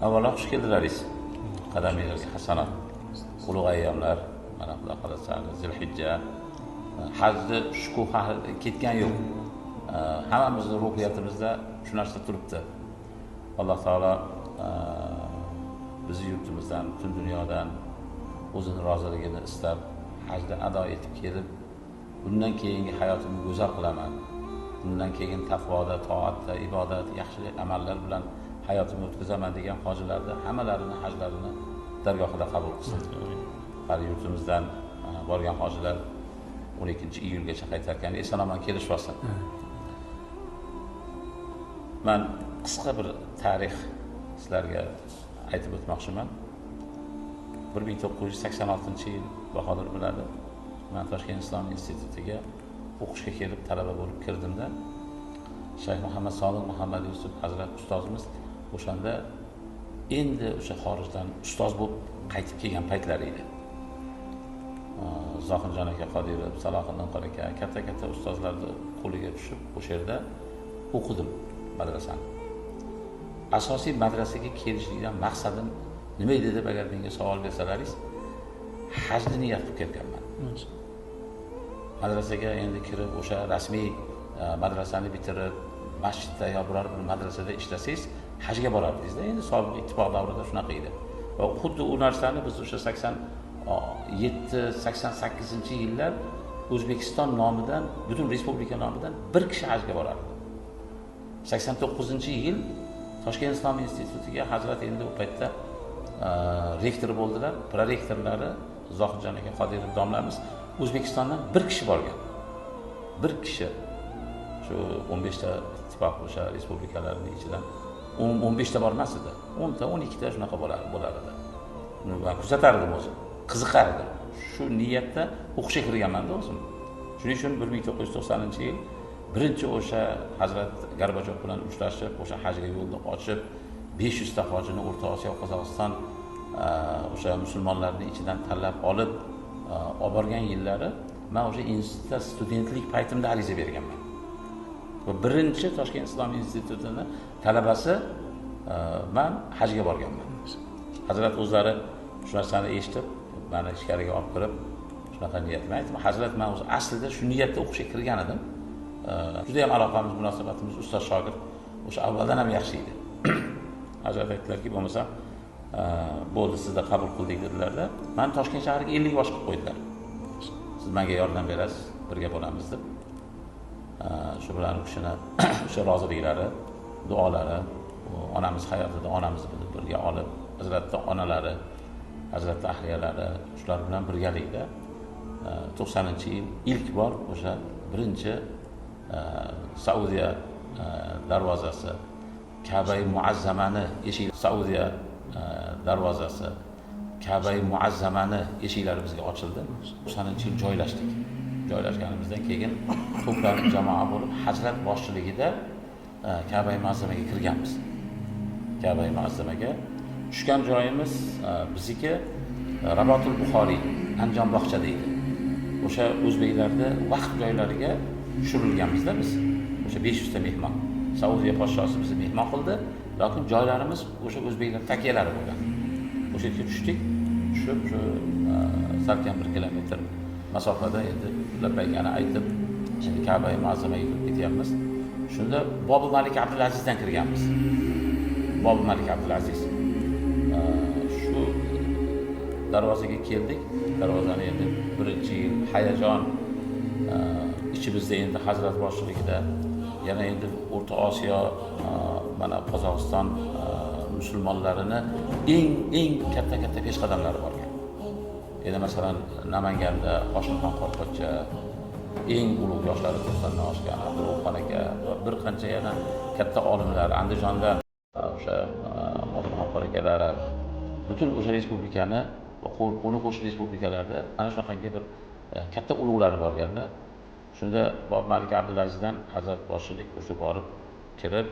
Avvalo xush keldilaringiz. Qadamingizga hasanat. Ulug' ayyomlar, mana Xudo xolasa Zulhijja. Hajni shukuhi ketgan yo'q. Hammamizning ruhiyatimizda shu narsa turibdi. Alloh taolo bizni yurtimizdan, butun dunyodan o'zini roziligini istab, hajni ado etib kelib, bundan keyingi hayotimni go'zal qilaman. Bundan keyin taqvoda, toatda, ibodat, yaxshi amallar bilan hayotimni o'tkazaman degan hojilarni hammalarini hajlarini dargohida qabul qilsin. Hali yurtimizdan borgan hojilar 12-iyulgacha qaytarkan eson-omon kelishib olsin. Men qisqa bir tarix sizlarga aytib o'tmoqchiman. 1986-yil Bahodir biladi. Men Toshkent islom institutiga o'qishga kelib talaba bo'lib kirdimda, Shayx Muhammad Sodiq Muhammad Yusuf Hazrat ustozimiz o'shanda endi o'sha xorijdan ustoz bo'lib qaytib kelgan paytlar edi. Zohirjon aka Qodirov, Salohiddin qora aka, katta ustozlarni qo'liga tushib o'sha yerda o'qidim madrasani. Asosiy madrasaga kelishlikdan maqsadim nima edi deb agar menga savol bersalaringiz, hajni niyat qilib kelganman. Madrasaga endi kirib o'sha rasmiy madrasani bitirib, masjidda yo biror bir madrasada ishlasangiz, hajga borardingiz-da. Endi sobiq ittifoq davrida shunaqa edi. Va xuddi u narsani biz o'sha 87-88-yillar O'zbekiston nomidan, butun respublika nomidan bir kishi hajga borardi. 89-yil Toshkent islom institutiga Hazrat endi u paytda rektor bo'ldilar. Prorektorlari Zohirjon aka Qodirov domlamiz O'zbekistondan bir kishi borgan. Bir kishi shu 15 ta ittifoq o'sha respublikalarning ichidan 15 ta bormas edi. 10 ta, 12 ta shunaqa bo'lar edi. Men kuzatardim o'zim, qiziqardim. Shu niyatda o'qishga kirganman-da o'zim. Shuning uchun 1990-yil birinchi o'sha Hazrat Gorbachov bilan uchrashib, o'sha hajga yo'lni ochib, 500 ta hojini O'rta Osiyo, Qozog'iston o'sha musulmonlarning ichidan tanlab olib borgan yillari men o'sha institutda studentlik paytimda ariza berganman. Va birinchi Toshkent islom institutining talabasi men hajga borganman. Hazrat o'zlari shu narsani eshitib, meni ichkariga olib kirib, shunaqa niyat bilan aytdim. Hazrat, men o'zi aslida shu niyatda o'qishga kirgan edim. Juda ham aloqamiz, munosabatimiz ustoz shogird o'sha avvaldan ham yaxshi edi. Hazrat aytdilarki, bo'lmasa bo'ldi, sizni qabul qildik dedilar-da. Men Toshkent shahriga 50 yosh qilib qo'ydilar. Siz menga yordam berasiz, birga bo'lamiz deb. Shu bilan u kishini o'sha roziliklari, duolari, onamiz hayotida onamizni birga olib, Hazratning onalari, Hazratning ahliyalari shular bilan birgalikda 90-yil ilk bor o'sha birinchi Saudiya darvozasi, Ka'ba-i Muazzamani eshik, Saudiya darvozasi, Ka'ba-i Muazzamani eshiklari bizga ochildi. 90-yil joylashdik. Joylashganimizdan keyin to'planib jamoa bo'lib Hajrat boshchiligida Ka'ba-i Muazzamaga kirganmiz. Ka'ba-i Muazzamaga tushgan joyimiz bizniki Rabotul Buxoriy, Andijon bog'cha deydi. O'sha o'zbeklarda vaqt joylariga tushirilganmizda biz. O'sha 500 ta mehmon. Saudiya podshosi bizni mehmon qildi, lekin joylarimiz o'sha o'zbeklar takiялari bo'lgan. O'sha yerga tushdik. Tushib shu salkam 1 kilometr masofada endi labbaykani aytib, endi Ka'ba-i Muazzamaga kirib ketyapmiz. Shunda Bobur Malik Abdulazizdan kirganmiz. Bobur Malik Abdulaziz. Shu darvozaga keldik. Darvozani endi birinchi yil hayajon ichimizda endi Hazrat boshchiligida yana endi O'rta Osiyo, mana Qozog'iston musulmonlarini eng katta peshqadamlari borgan. Endi masalan Namanganda Hoshimxon Qorpocha, eng ulug' yoshlari 90 dan oshgan Abdulxon aka, bir qancha yana katta olimlar, Andijonda o'sha Hoshimxon qora akalari, butun o'sha respublikani va qo'shni respublikalarda ana shunaqangi bir katta ulug'lar borganda, shunda Bob Malik Abdulazizdan Hazrat boshchilik o'sha borib kirib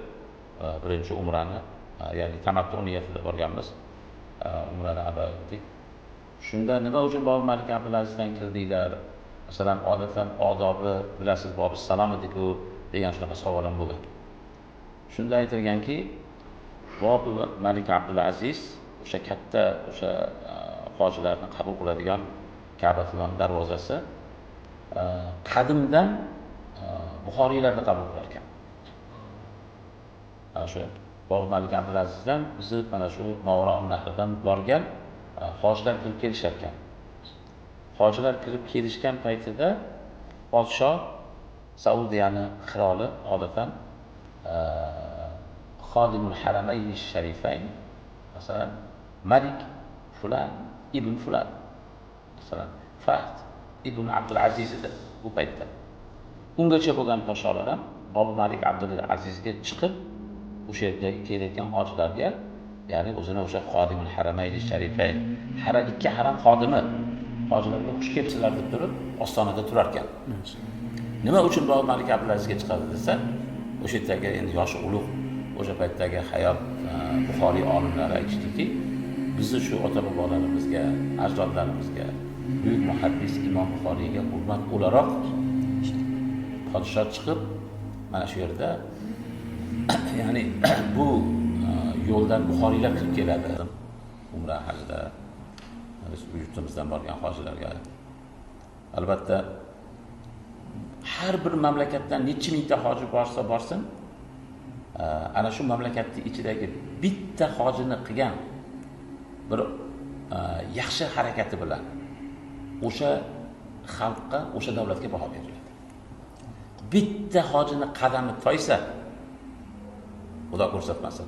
birinchi umrani, ya'ni tamattu niyatida borganmiz. Umrani ado etdik. Shunda nima uchun Bob Malik Abdulazizdan kirdinglar? Masalan, odatdan odobi bilasiz, Bob salom edi-ku degan shunaqa savol ham bo'lgan. Shunda aytilganki, Bobi Malik Abdulaziz o'sha katta o'sha hojilarni qabul qiladigan Ka'batulloh darvozasi qadimdan Buxoriylarda qabul qilar ekan. O'sha Bobi Malik Abdulazizdan bizni mana shu Movaroun Nahrdan borgan hojilar kirib kelishar ekan. Hojilar kirib kelishgan paytida podshoh Saudiyani qiroli odatan Xodimul Haramayn Sharifayn, masalan Malik Fulan ibn Fulan, masalan Fahd ibn Abdulaziz edi bu paytda. Ungacha bo'lgan podshohlar ham Bobi Malik Abdulazizga chiqib o'sha yerga kelayotgan hojilarga, ya'ni o'zini o'sha Xodimul Haramayn Sharifayn, ikki haram xodimi hojilarga xush kelibsizlar deb turib ostonada turar ekan. Nima uchun Bobi Malik Abdulazizga chiqadi desa, o'sha yerdagi endi yoshi ulug' o'sha paytdagi hayot Buxoriy olimlari aytishdiki, bizni shu ota-bobolarimizga, ajdodlarimizga, buyuk muhaddis Imom Buxoriyga hurmat o'laroq podshoh chiqib mana shu yerda ya'ni bu yo'ldan Buxoriylar kirib keladi. Umra hajida biz yurtimizdan borgan hojilarga albatta har bir mamlakatdan necha mingta hoji borsa borsin, ana shu mamlakatning ichidagi bitta hojini qilgan bir yaxshi harakati bilan o'sha xalqqa, o'sha davlatga baho beriladi. Bitta hojini qadami toysa, Xudo ko'rsatmasin,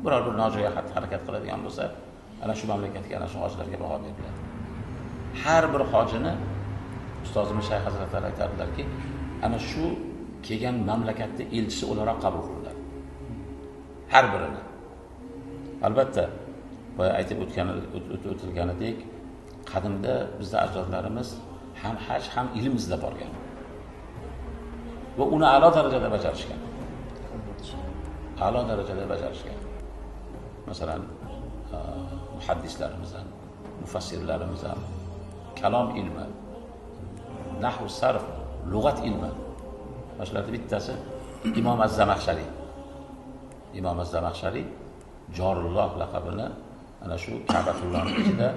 biror bir nojo'ya harakat qiladigan bo'lsa, ana shu mamlakatga, ana shu hojilarga baho beriladi. Har bir hojini ustozimiz Shayx hazratlari aytadilarki, ana shu kelgan mamlakatning elchisi o'laroq qabul qilinadi. Har birini. Albatta, boya aytib o'tilganidek, qadimda bizning ajdodlarimiz ham haj, ham ilm izlab borgan. Va uni a'lo darajada bajarishgan. A'lo darajada bajarishgan. Masalan, muhaddislarimiz ham, mufassirlarimiz ham kalom ilmi, nahv sarf, lug'at ilmi. Mashalarning bittasi Imom Az-Zamaxshariy. Imom Az-Zamaxshariy Jorulloh laqabini ana shu Ka'batullohning ichida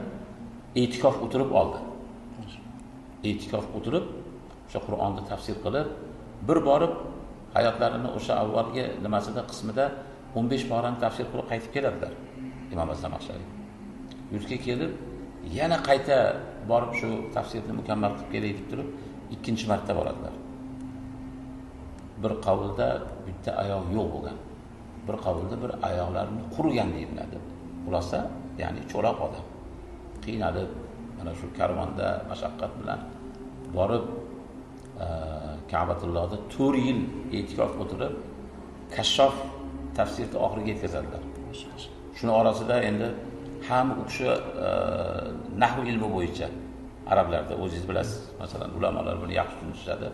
e'tikof o'tirib oldi. E'tikof o'tirib, o'sha Qur'onni tafsir qilib, bir borib hayotlarini o'sha avvalgi nimasida qismida 15 porani tafsir qilib qaytib keladilar. Imom Az-Zamaxshariy. Yurtga kelib, yana qayta borib shu tafsirni mukammal qilib kelay deb turib, ikkinchi marta boradilar. Bir qavlda bitta oyoq yo'q bo'lgan. Bir qavlda bir oyoqlarini qurigan deyiladi. Xulosa, ya'ni cho'loq odam. Qiynalib, mana shu karvonda mashaqqat bilan borib Ka'batullohda 4 yil e'tikof o'tirib, Kashshof tafsirni oxiriga yetkazadilar. Shuni orasida endi ham u kishi nahv ilmi bo'yicha arablarda o'zingiz bilasiz, masalan, ulamolar buni yaxshi tushunishadi.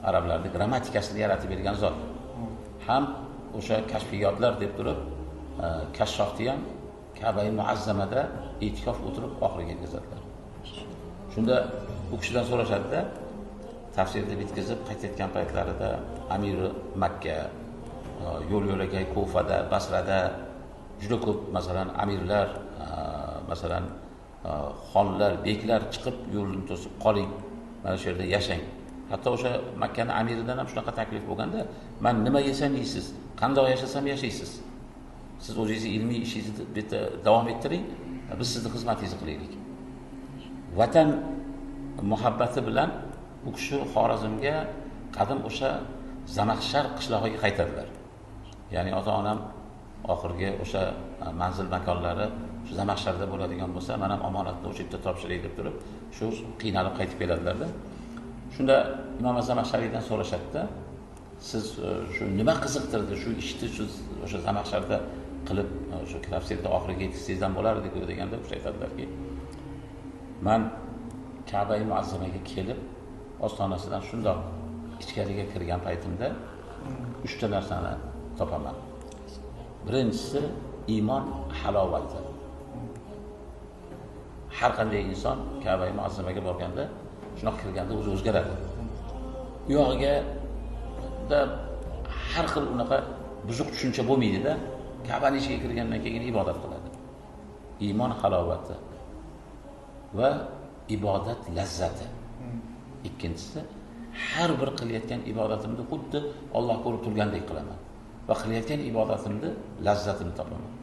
Arablarda grammatikasini yaratib bergan zot. Ham o'sha kashfiyotlar deb turib, Kashshofni ham Ka'ba-i Muazzamada e'tikof o'tirib oxiriga yetkazadilar. Shunda u kishidan so'rashadi-da, tafsirni bitkazib qaytayotgan paytlarida Amiri Makka, yo'l-yo'lakay Kufada, Basrada juda ko'p masalan amirlar, masalan xonlar, beklar chiqib yo'lni to'sib qoling, mana shu yerda yashang. Hatto o'sha Makkaning amiridan ham shunaqa taklif bo'lganda, "Men nima yesam yeysiz, qanday yashasam yashaysiz. Siz o'zingizni ilmiy ishingizni bitta davom ettiring, biz sizning xizmatingizni qilaylik." Vatan muhabbati bilan u kishi Xorazmga qadim o'sha Zamaxshar qishlog'iga qaytadilar. Ya'ni ota-onam oxirgi o'sha manzil makonlari shu Zamaxsharda bo'ladigan bo'lsa, men ham omonatni o'sha yerda topshiray deb turib, shu qiynalib qaytib keladilar-da. Shunda Imom Az-Zamaxshariydan so'rashadi-da, siz shu nima qiziqtirdi shu ishni siz o'sha Zamaxsharda qilib, shu tafsirda oxiriga yetkazsangizdan bo'lardi-ku deganda, o'sha aytadilarki, men Ka'ba-i Muazzamaga kelib, ostonasidan shundoq ichkariga kirgan paytimda 3 ta narsani topaman. Birinchisi iymon halovati. Har qanday inson Ka'ba-i Muazzamaga borganda, shunaqa kirganda o'zi o'zgaradi. U yog'iga da har xil unaqa buzuq tushuncha bo'lmaydi-da. Ka'baning ichiga kirgandan keyin ibodat qiladi. Iymon halovati va ibodat lazzati. Ikkinchisi, har bir qilayotgan ibodatimni xuddi Alloh ko'rib turgandek qilaman va qilayotgan ibodatimni lazzatini topaman.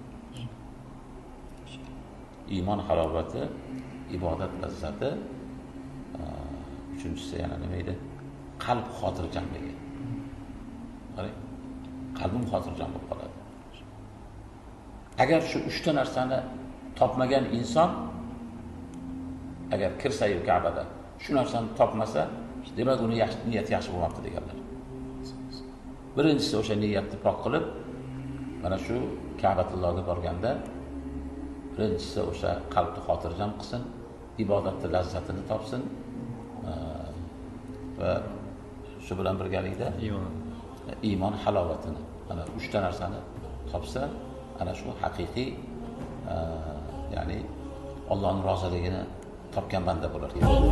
Iymon halovati, ibodat lazzati, uchinchisi yana nima edi? Qalb xotirjamligi. Qarang, qalbim xotirjam bo'lib qoladi. Agar shu 3 ta narsani topmagan inson, agar kirsa-yu Ka'bada shu narsani topmasa, demak uni niyati yaxshi bo'lmabdi deganlar. Birinchisi o'sha niyatni pok qilib, mana shu Ka'batullohga borganda birinchisi o'sha qalbni xotirjam qilsin, ibodatning lazzatini topsin va shu bilan birgalikda iymon halovatini, ana 3 ta narsani topsa, ana shu haqiqiy ya'ni Allohning roziligini topgan banda bo'lar ekan.